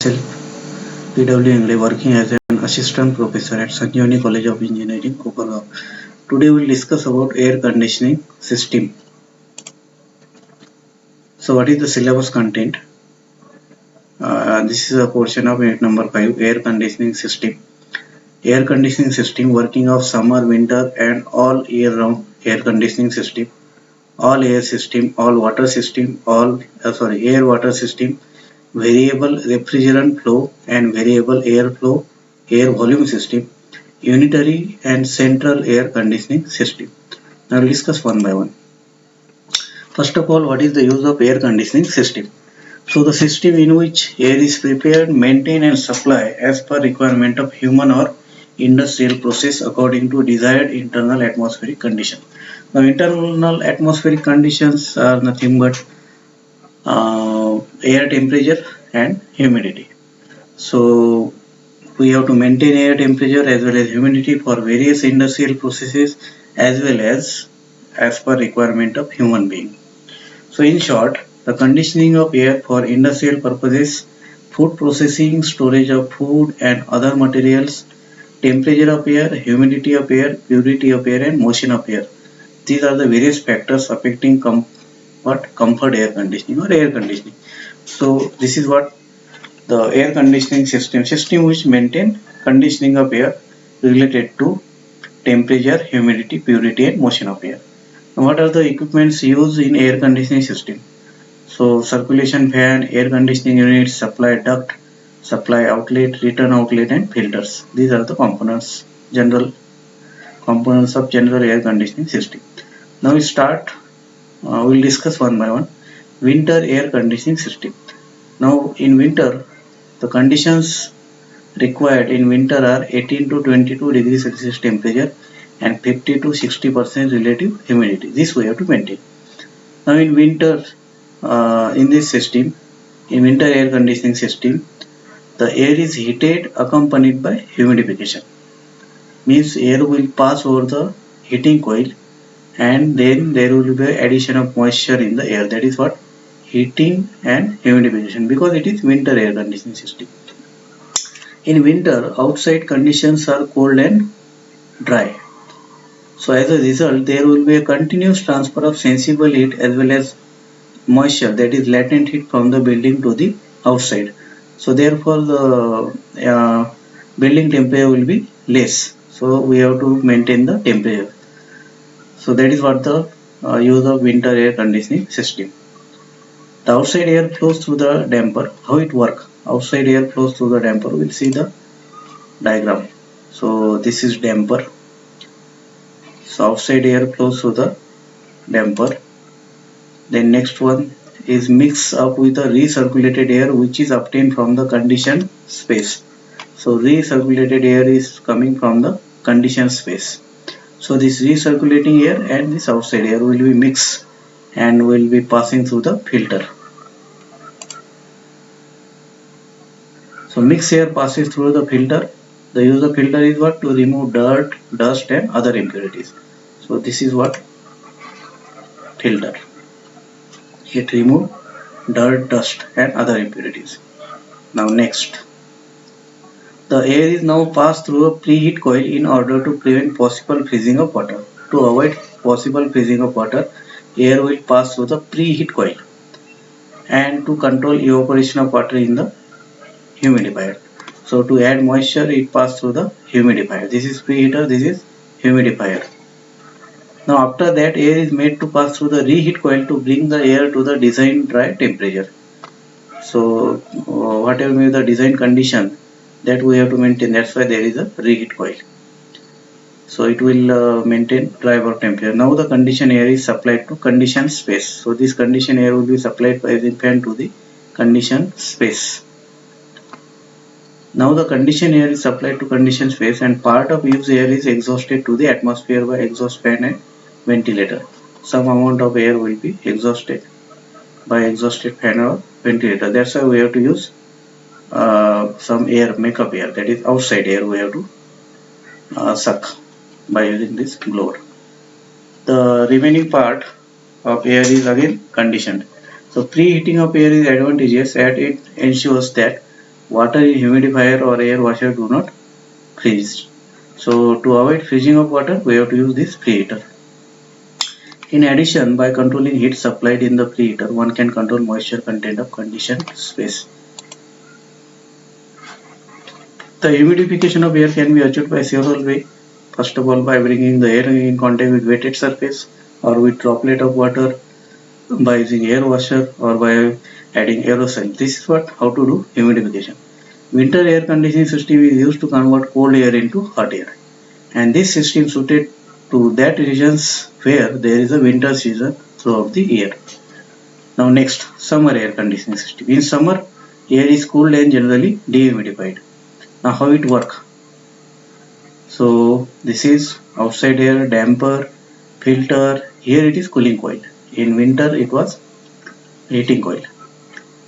P.W. Ingle, working as an assistant professor at Sanjeevani College of Engineering, Kopargaon. Today we will discuss about air conditioning system. So what is the syllabus content? This is a portion of unit number 5, air conditioning system. Air conditioning system working of summer, winter and all year round air conditioning system. All air system, all water system, air water system, variable refrigerant flow and variable air flow, air volume system, unitary and central air conditioning system. Now we'll discuss one by one. First of all, what is the use of air conditioning system? So the system in which air is prepared, maintained and supplied as per requirement of human or industrial process according to desired internal atmospheric condition. Now internal atmospheric conditions are nothing but air temperature and humidity. So we have to maintain air temperature as well as humidity for various industrial processes as well as per requirement of human being. So in short, the conditioning of air for industrial purposes, food processing, storage of food and other materials, temperature of air, humidity of air, purity of air and motion of air. These are the various factors affecting comfort air conditioning or air conditioning. So this is what the air conditioning system which maintain conditioning of air related to temperature, humidity, purity and motion of air. Now, what are the equipments used in air conditioning system? So circulation fan, air conditioning unit, supply duct, supply outlet, return outlet and filters. These are the general components of general air conditioning system. Now we start, we'll discuss one by one. Winter air conditioning system. Now in winter, the conditions required in winter are 18 to 22 degrees Celsius temperature and 50 to 60% relative humidity. This we have to maintain. Now in winter, in this system, in winter air conditioning system, the air is heated accompanied by humidification. Means air will pass over the heating coil and then there will be addition of moisture in the air. That is what heating and humidification, because it is winter air conditioning system. In winter, outside conditions are cold and dry. So as a result, there will be a continuous transfer of sensible heat as well as moisture, that is latent heat from the building to the outside. So therefore the building temperature will be less. So we have to maintain the temperature. So that is what the use of winter air conditioning system. The outside air flows through the damper. How it work? Outside air flows through the damper. We'll see the diagram. So this is damper. So outside air flows through the damper. Then next one is mix up with the recirculated air which is obtained from the conditioned space. So recirculated air is coming from the conditioned space. So this recirculating air and this outside air will be mixed and will be passing through the filter. So mixed air passes through the filter. The use of filter is what? To remove dirt, dust and other impurities. So this is what filter. It remove dirt, dust and other impurities. Now next, the air is now passed through a preheat coil in order to prevent possible freezing of water. To avoid possible freezing of water, air will pass through the preheat coil and to control evaporation of water in the humidifier. So to add moisture, it passes through the humidifier. This is preheater, this is humidifier. Now after that, air is made to pass through the reheat coil to bring the air to the designed dry temperature. So whatever may be the design condition, that we have to maintain. That's why there is a reheat coil. So it will maintain dry work temperature. Now the conditioned air is supplied to conditioned space. So this conditioned air will be supplied by the fan to the conditioned space. Now the conditioned air is supplied to conditioned space and part of used air is exhausted to the atmosphere by exhaust fan and ventilator. Some amount of air will be exhausted by exhausted fan or ventilator. That's why we have to use some air, makeup air, that is outside air we have to suck by using this blower. The remaining part of air is again conditioned. So preheating of air is advantageous as it ensures that water in humidifier or air washer do not freeze. So to avoid freezing of water, we have to use this preheater. In addition, by controlling heat supplied in the preheater, one can control moisture content of conditioned space. The humidification of air can be achieved by several ways. First of all, by bringing the air in contact with wetted surface or with droplet of water, by using air washer or by adding aerosol. This is how to do humidification. Winter air conditioning system is used to convert cold air into hot air, and this system suited to that regions where there is a winter season throughout the year. Now next, summer air conditioning system. In summer, air is cooled and generally dehumidified. Now how it work? So this is outside air damper, filter. Here it is cooling coil. In winter it was heating coil.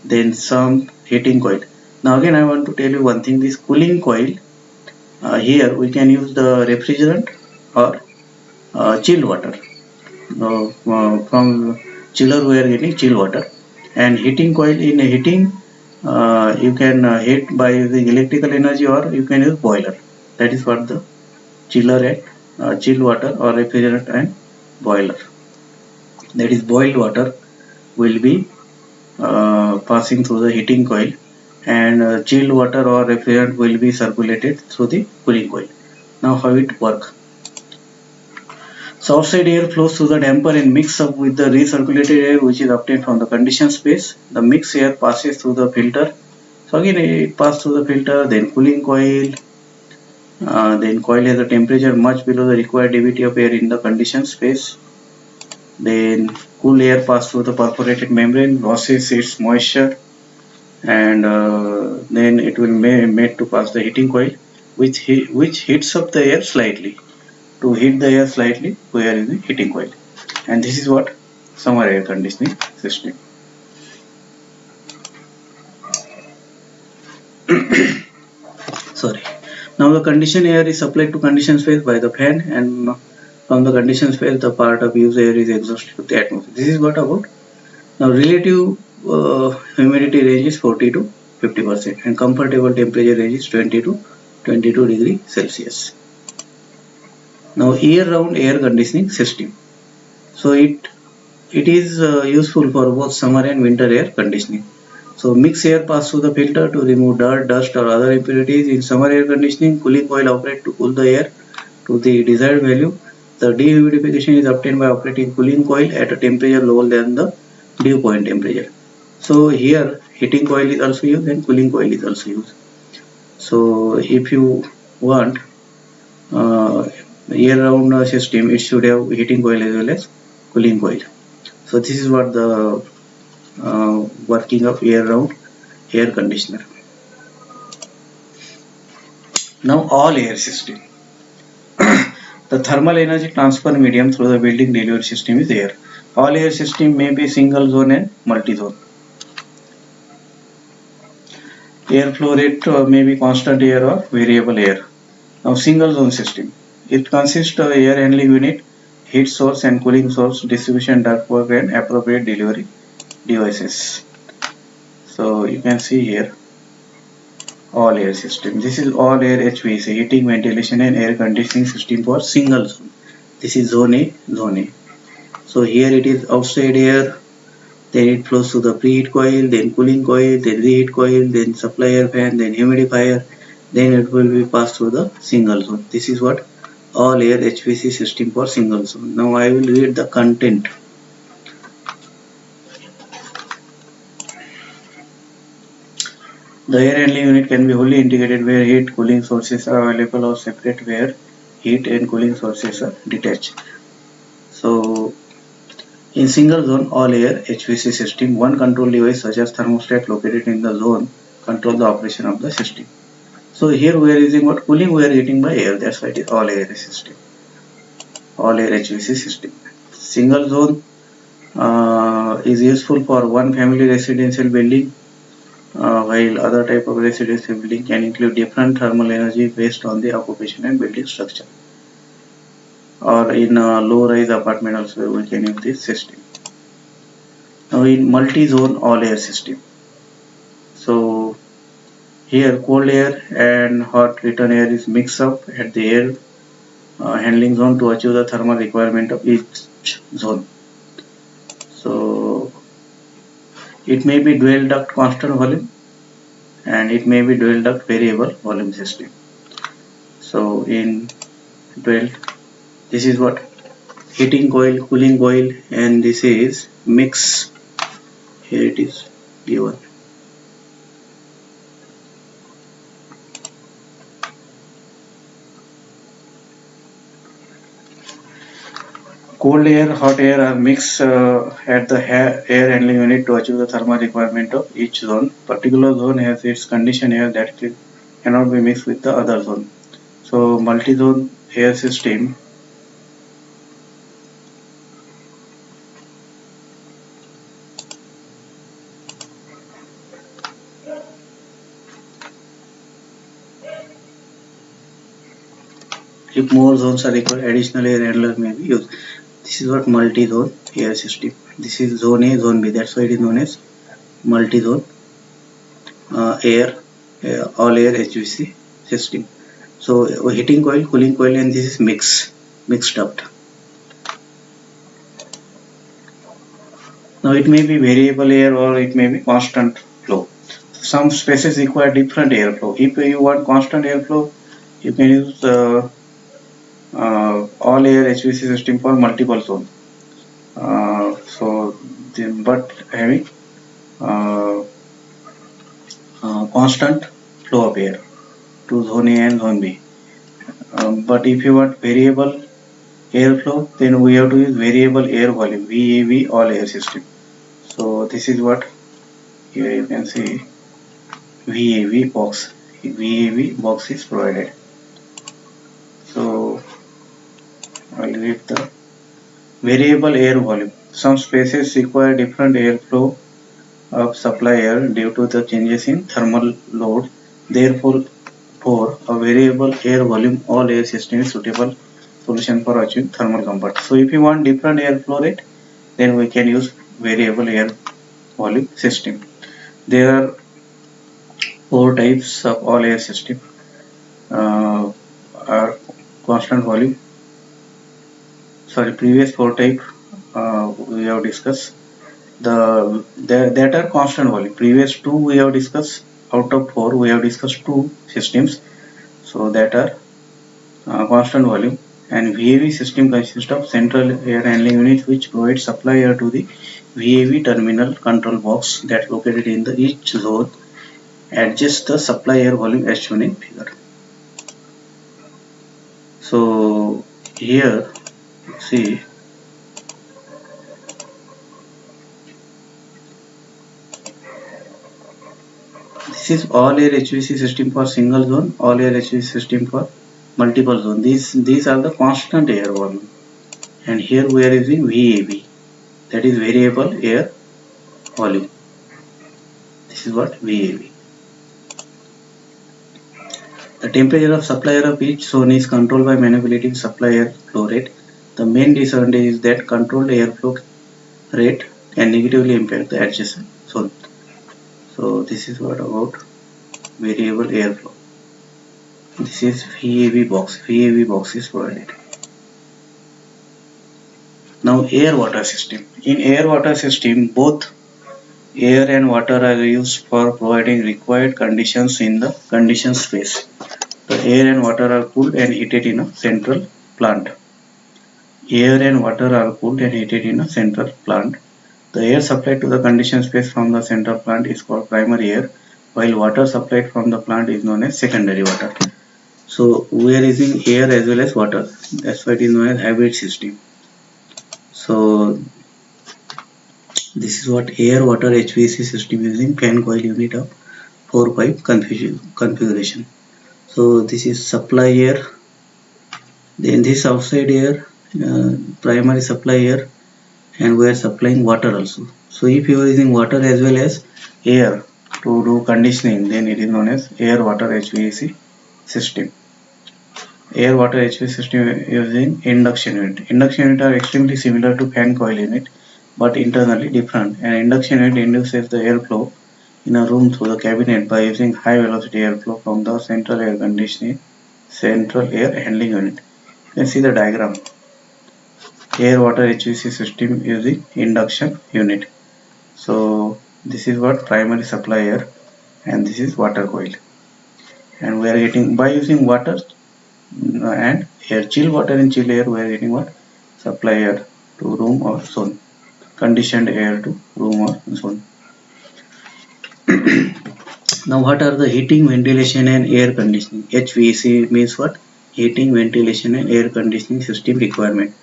Then some heating coil. Now again I want to tell you one thing. This cooling coil, here we can use the refrigerant or chilled water. From chiller we are getting chilled water, and heating coil, in heating you can heat by using electrical energy, or you can use boiler. That is what the chiller and chilled water or refrigerant and boiler. That is boiled water will be passing through the heating coil, and chilled water or refrigerant will be circulated through the cooling coil. Now how it work? So outside air flows through the damper and mix up with the recirculated air which is obtained from the conditioned space. The mixed air passes through the filter. So again it passes through the filter, then cooling coil. Then coil has a temperature much below the required density of air in the conditioned space. Then cool air passes through the perforated membrane, loses its moisture, and then it will made to pass the heating coil, which heats up the air slightly. To heat the air slightly, we are using heating coil, and this is what summer air conditioning system. Sorry. Now the conditioned air is supplied to conditioned space by the fan, and from the conditioned space the part of used air is exhausted to the atmosphere. This is what about. Now relative humidity range is 40 to 50%, and comfortable temperature range is 20 to 22 degrees Celsius. Now year-round air conditioning system. So it is useful for both summer and winter air conditioning. So mixed air passes through the filter to remove dirt, dust or other impurities. In summer air conditioning, cooling coil operates to cool the air to the desired value. The dehumidification is obtained by operating cooling coil at a temperature lower than the dew point temperature. So here heating coil is also used and cooling coil is also used. So if you want year-round system, it should have heating coil as well as cooling coil. So this is what the working of year-round air conditioner. Now all air system. The thermal energy transfer medium through the building delivery system is air. All air system may be single zone and multi-zone. Air flow rate may be constant air or variable air. Now single zone system. It consists of air handling unit, heat source and cooling source, distribution ductwork and appropriate delivery devices. So you can see here all air system. This is all air HVAC, heating, ventilation and air conditioning system for single zone. This is zone A, zone A. So here it is outside air, then it flows to the preheat coil, then cooling coil, then reheat coil, then supply air fan, then humidifier, then it will be passed through the single zone. This is what all air HVAC system for single zone. Now I will read the content. The air handling unit can be wholly integrated where heat cooling sources are available, or separate where heat and cooling sources are detached. So in single zone all air HVAC system, one control device such as thermostat located in the zone control the operation of the system. So here we are using what? Cooling we are getting by air, that's why it is all air system, all air HVAC system. Single zone is useful for one family residential building, while other type of residential building can include different thermal energy based on the occupation and building structure. Or in a low-rise apartment also we can use this system. Now in multi-zone all air system. So Here cold air and hot return air is mixed up at the air handling zone to achieve the thermal requirement of each zone. So it may be dual duct constant volume and it may be dual duct variable volume system. So in dual, this is what heating coil, cooling coil, and this is mix. Here it is given. Cold air, hot air are mixed at the air handling unit to achieve the thermal requirement of each zone. Particular zone has its condition air that cannot be mixed with the other zone. So multi-zone air system if more zones are required, additional air handler may be used. This is what multi-zone air system. This is zone A, zone B. That's why it is known as multi-zone air, all air HVAC system. So heating coil, cooling coil, and this is mixed up. Now it may be variable air or it may be constant flow. Some spaces require different airflow. If you want constant airflow, you can use all air HVAC system for multiple zones. But having uh, constant flow of air to zone A and zone B. But if you want variable airflow, then we have to use variable air volume VAV all air system. So this is what here you can see VAV box. VAV box is provided. So I'll read the variable air volume. Some spaces require different airflow of supply air due to the changes in thermal load. Therefore, for a variable air volume, all air system is suitable solution for achieving thermal comfort. So if you want different airflow rate, then we can use variable air volume system. There are 4 types of all air system. Are constant volume. Sorry, previous 4 type we have discussed. That are constant volume. Previous 2 we have discussed. Out of 4 we have discussed 2 systems. So that are constant volume, and VAV system consists of central air handling unit which provides supply air to the VAV terminal control box that located in the each zone. Adjust the supply air volume as shown in figure. So here see this is all air HVAC system for single zone, all air HVAC system for multiple zone. These are the constant air volume, and here we are using VAV, that is variable air volume. This is what VAV. The temperature of supply air of each zone is controlled by manipulating supply air flow rate. The main disadvantage is that controlled airflow rate can negatively impact the adjacent zone. So this is what about variable airflow. This is VAV box. VAV box is provided. Now air water system. In air water system, both air and water are used for providing required conditions in the condition space. The air and water are cooled and heated in a central plant. Air and water are cooled and heated in a central plant. The air supplied to the condition space from the central plant is called primary air, while water supplied from the plant is known as secondary water. So we are using air as well as water. That's why it is known as hybrid system. So this is what air water HVAC system using fan coil unit of 4 pipe configuration. So this is supply air, then this outside air, primary supply air, and we are supplying water also. So if you are using water as well as air to do conditioning, then it is known as air water HVAC system. Air water HVAC system using induction unit. Induction unit are extremely similar to fan coil unit but internally different. An induction unit induces the airflow in a room through the cabinet by using high velocity airflow from the central air handling unit. You can see the diagram. Air water HVAC system using induction unit. So this is what primary supply air, and this is water coil, and we are getting by using water and air, chill water and chill air, we are getting what? Supply air to room or zone, conditioned air to room or zone. Now what are the heating, ventilation and air conditioning? HVAC means what? Heating, ventilation and air conditioning system requirement.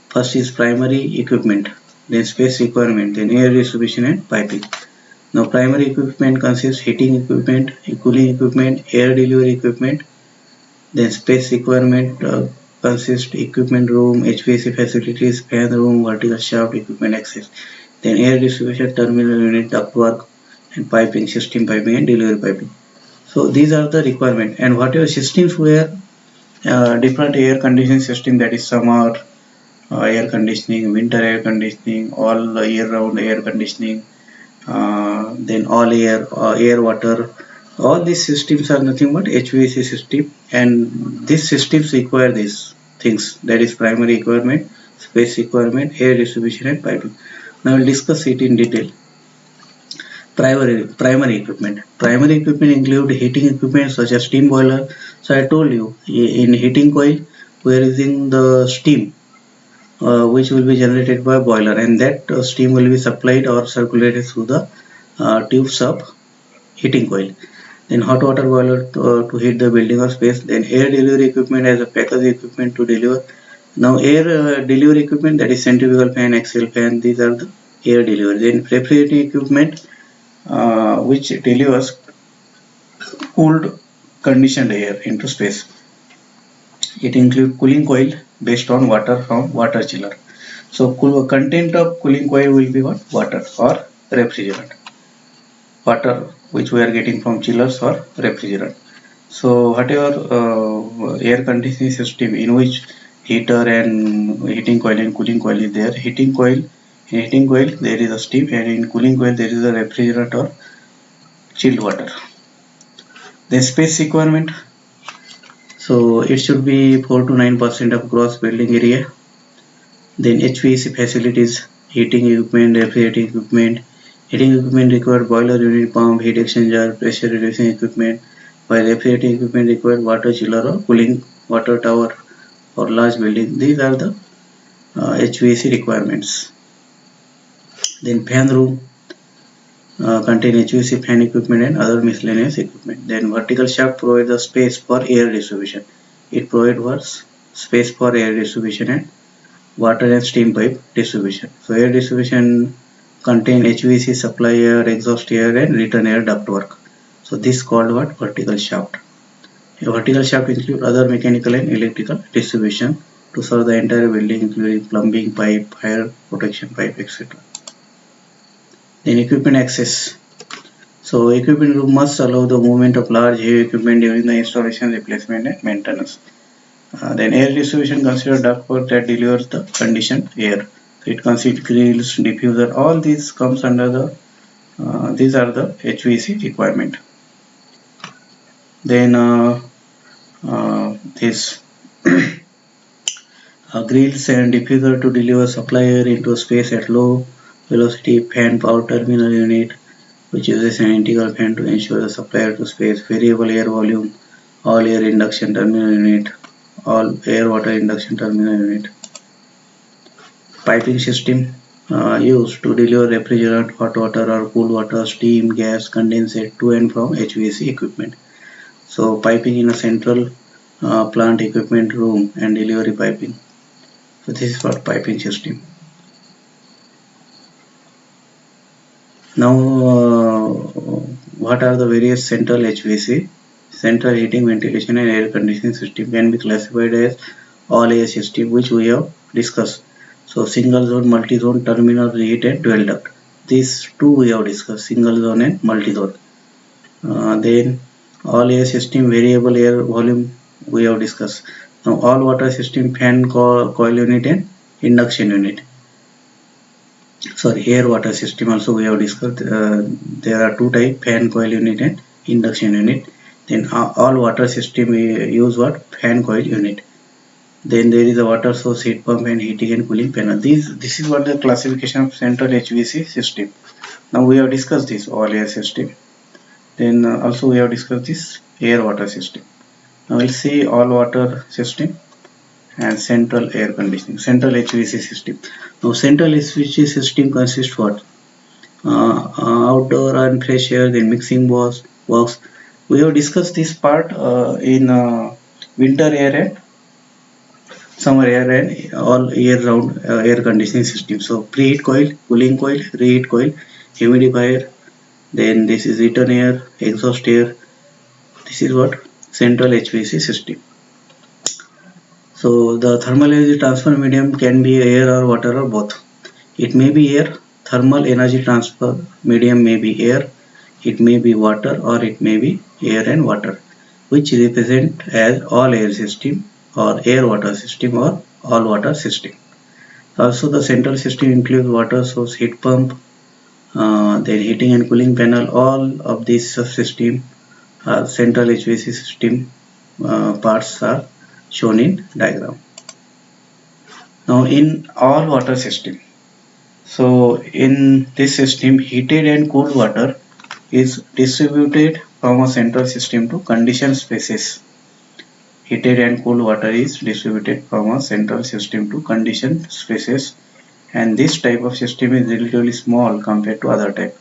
First is primary equipment, then space requirement, then air distribution and piping. Now primary equipment consists heating equipment, cooling equipment, air delivery equipment. Then space requirement consists equipment room, HVAC facilities, fan room, vertical shaft, equipment access. Then air distribution, terminal unit, ductwork and piping, system piping and delivery piping. So these are the requirement, and whatever systems were different air conditioning system, that is summer air conditioning, winter air conditioning, all year round air conditioning, then all air water, all these systems are nothing but HVAC system, and these systems require these things, that is primary requirement, space requirement, air distribution and piping. Now we'll discuss it in detail. Primary equipment. Primary equipment include heating equipment such as steam boiler. So I told you, in heating coil we are using the steam which will be generated by boiler, and that steam will be supplied or circulated through the tubes of heating coil. Then hot water boiler to heat the building or space. Then air delivery equipment as a package equipment to deliver. Now air delivery equipment, that is centrifugal fan, axial fan, these are the air delivery. Then refrigerating equipment which delivers cooled conditioned air into space. It includes cooling coil based on water from water chiller. So content of cooling coil will be what? Water or refrigerant. Water which we are getting from chillers or refrigerant. So whatever air conditioning system in which heater and heating coil and cooling coil is there, in heating coil there is a steam, and in cooling coil there is a refrigerant or chilled water. The space requirement, so it should be 4 to 9% of gross building area. Then HVAC facilities, heating equipment, refrigerating equipment. Heating equipment require boiler unit, pump, heat exchanger, pressure reducing equipment, while refrigerating equipment require water chiller or cooling water tower for large building. These are the HVAC requirements. Then fan room contain HVAC fan equipment and other miscellaneous equipment. Then vertical shaft provides the space for air distribution. It provides space for air distribution and water and steam pipe distribution. So air distribution contain HVAC supply air, exhaust air and return air ductwork. So this is called what? Vertical shaft. A vertical shaft includes other mechanical and electrical distribution to serve the entire building, including plumbing, pipe, fire protection pipe, etc. Then equipment access. So equipment room must allow the movement of large heavy equipment during the installation, replacement and maintenance. Then air distribution consider ductwork that delivers the conditioned air. So it consists grills, diffuser, all these comes under the these are the HVAC requirement. Then this grills and diffuser to deliver supply air into a space at low velocity. Fan power terminal unit which uses an integral fan to ensure the supply air to space. Variable air volume, all air induction terminal unit, all air water induction terminal unit. Piping system used to deliver refrigerant, hot water or cool water, steam, gas, condensate to and from HVAC equipment. So piping in a central plant equipment room and delivery piping. So this is what piping system. Now what are the various central HVAC? Central heating, ventilation and air conditioning system can be classified as all air system, which we have discussed. So single zone, multi zone, terminal, reheat and dual duct. These two we have discussed, single zone and multi zone. Then all air system, variable air volume we have discussed. Now all water system, fan, coil unit and induction unit. sorry, air water system also we have discussed. There are two types, fan coil unit and induction unit. Then all water system use what? Fan coil unit. Then there is a water source, heat pump and heating and cooling panel. This is what the classification of central HVAC system. Now we have discussed this all air system. Then also we have discussed this air water system. Now we'll see all water system and central air conditioning, central HVAC system. Now central HVAC system consists what? Outdoor and fresh air, then mixing works. We have discussed this part in winter air and summer air and all year round air conditioning system. So preheat coil, cooling coil, reheat coil, humidifier, then this is return air, exhaust air. This is what? Central HVAC system. So the thermal energy transfer medium can be air or water or both. It may be air, thermal energy transfer medium may be air, it may be water, or it may be air and water, which represent as all air system or air water system or all water system. Also the central system includes water source, heat pump, then heating and cooling panel. All of these subsystem central HVAC system parts are shown in diagram. Now in all water system, so in this system heated and cooled water is distributed from a central system to conditioned spaces. Heated and cooled water is distributed from a central system to conditioned spaces, and this type of system is relatively small compared to other type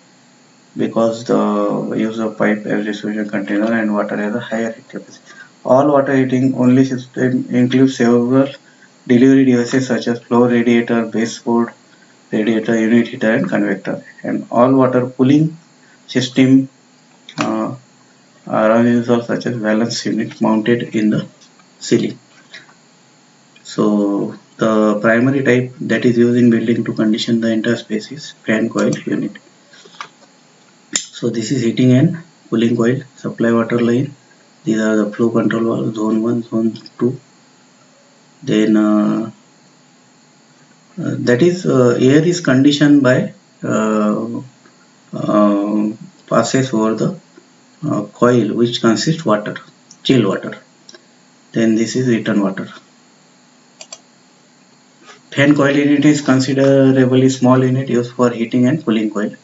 because the use of pipe as distribution container and water has a higher heat capacity. All water heating only system includes several delivery devices such as floor radiator, baseboard, radiator, unit heater and convector, and all water cooling system are used such as valence unit mounted in the ceiling. So the primary type that is used in building to condition the entire space is fan coil unit. So this is heating and cooling coil, supply water line. These are the flow control valve, zone 1, zone 2. Then that is air is conditioned by passes over the coil which consists water, chill water. Then this is return water. Fan coil unit is considerably small unit used for heating and cooling coil,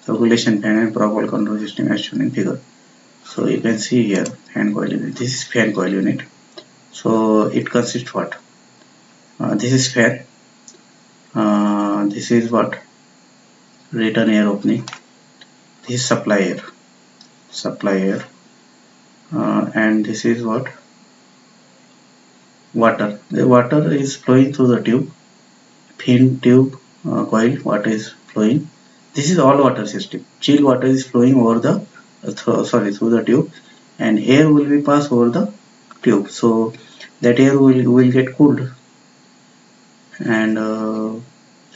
circulation fan and propel control system as shown in figure. So you can see here fan coil unit. This is fan coil unit. So it consists what? This is fan. This is what? Return air opening. This is supply air, and this is what? Water. The water is flowing through the tube, fin tube, coil. Water is flowing. This is all water system. Chill water is flowing over the through the tube, and air will be passed over the tube. So that air will get cooled, and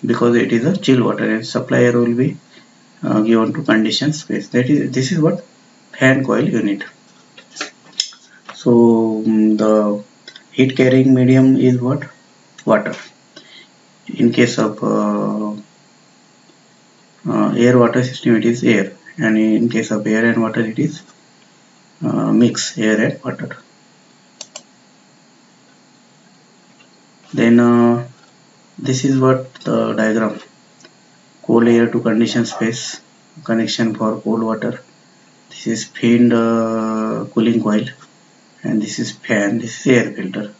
because it is a chill water, and supply air will be given to conditioned space. This is what? Fan coil unit. So the heat carrying medium is what? Water. In case of air water system it is air, and in case of air and water it is mix air and water. Then this is what the diagram: cold air to conditioned space, connection for cold water. This is finned cooling coil, and this is fan. This is air filter.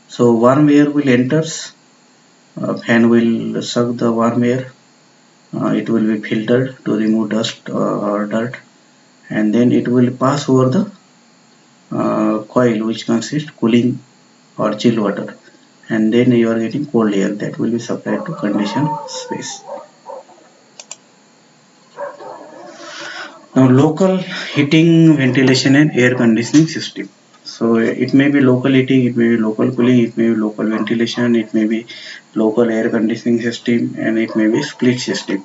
So warm air will enters, fan will suck the warm air, it will be filtered to remove dust or dirt, and then it will pass over the coil which consists cooling or chill water, and then you are getting cold air that will be supplied to conditioned space. Now local heating, ventilation and air conditioning system. So it may be local heating, it may be local cooling, it may be local ventilation, it may be local air conditioning system, and it may be split system.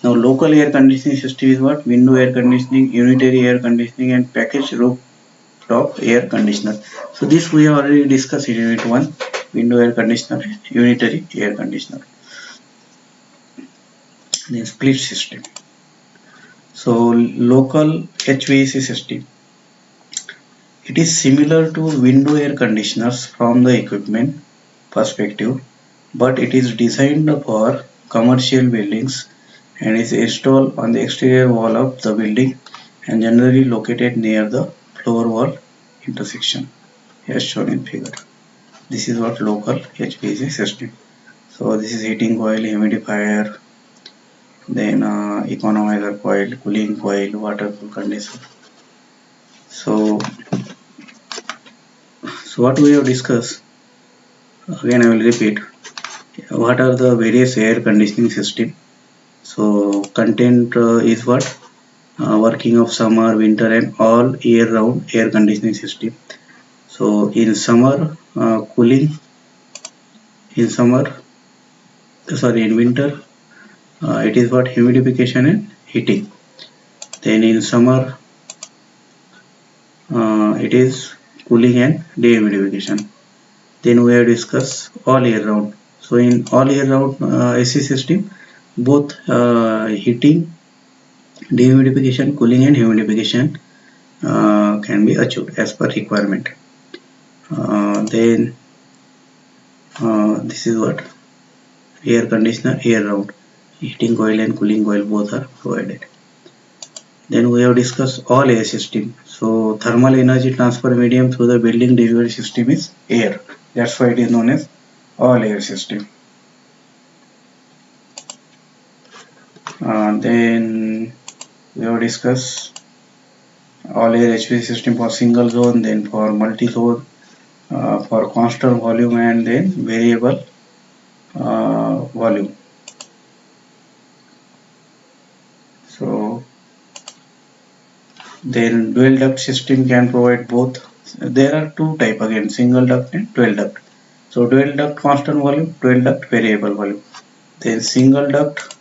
Now local air conditioning system is what? Window air conditioning, unitary air conditioning and packaged rooftop air conditioner. So this we have already discussed in unit 1, window air conditioner, unitary air conditioner. Then split system. So local HVAC system. It is similar to window air conditioners from the equipment perspective, but it is designed for commercial buildings and is installed on the exterior wall of the building and generally located near the floor wall intersection as shown in figure. This is what local HVAC system. So this is heating coil, humidifier, then economizer coil, cooling coil, water cool condenser. So what we have discussed, again I will repeat, what are the various air conditioning system. So content is what? Working of summer, winter and all year round air conditioning system. So in summer, cooling, in winter, it is what? Humidification and heating. Then in summer, it is cooling and dehumidification. Then we have discussed all year round. So in all year round AC system, both heating, dehumidification, cooling and humidification can be achieved as per requirement. Then this is what? Air conditioner year round. Heating coil and cooling coil both are provided. Then we have discussed all air system. So thermal energy transfer medium through the building delivery system is air. That's why it is known as all air system. Then we have discussed all air HVAC system for single zone, then for multi zone, for constant volume and then variable volume. So then dual duct system can provide both. There are two type again, single duct and dual duct. So dual duct constant volume, dual duct variable volume. Then single duct,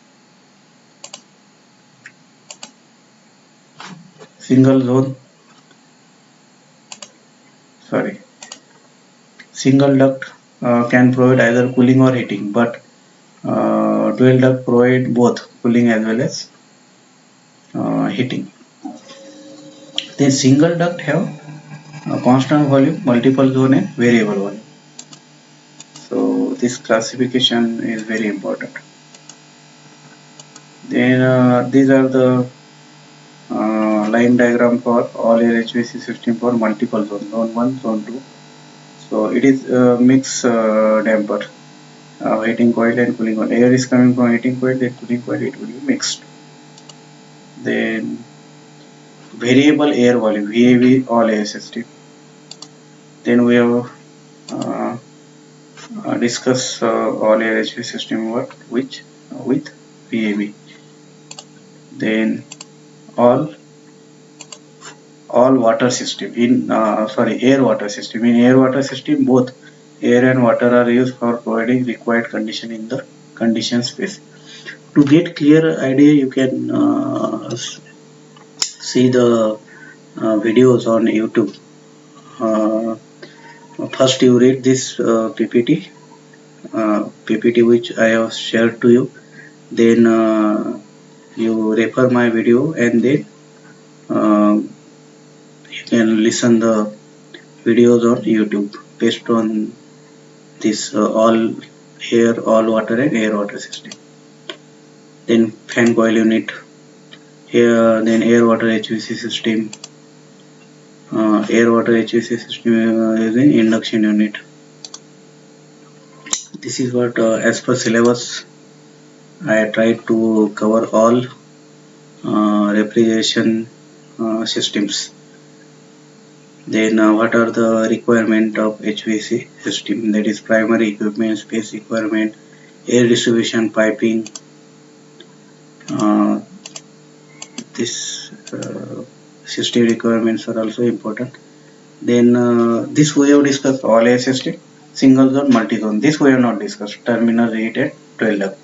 single zone, single duct can provide either cooling or heating, but dual duct provide both cooling as well as heating. Then single duct have constant volume, multiple zone and variable volume. So this classification is very important. Then these are the line diagram for all air HVAC system for multiple zone, zone 1, zone 2. So it is mix damper, heating coil and cooling coil. Air is coming from heating coil, then cooling coil, it will be mixed. Then variable air volume, VAV all air system. Then we have discuss all air HVAC system work with VAV. Then all water system in air water system. In air water system, both air and water are used for providing required condition in the condition space. To get clear idea, you can see the videos on YouTube. First you read this PPT which I have shared to you, then you refer my video and then you can listen the videos on YouTube based on this all air, all water and air water system. Then fan coil unit, here then air water HVAC system, air water HVAC system is an induction unit. This is what as per syllabus I tried to cover all refrigeration systems. Then what are the requirement of HVAC system? That is primary equipment, space requirement, air distribution, piping. This system requirements are also important. Then this we have discussed all air system, single zone, multi zone. This we have not discussed, terminal, rate and 12 duct.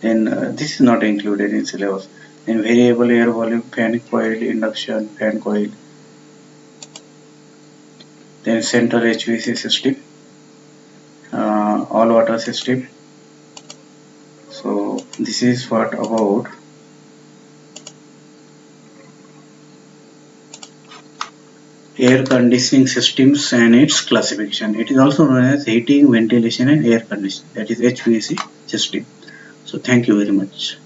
Then this is not included in syllabus. Then variable air volume, fan coil, induction, fan coil. Then central HVAC system, all water system. So this this is what about air conditioning systems and its classification. It is also known as heating, ventilation and air conditioning, that is HVAC system. So thank you very much.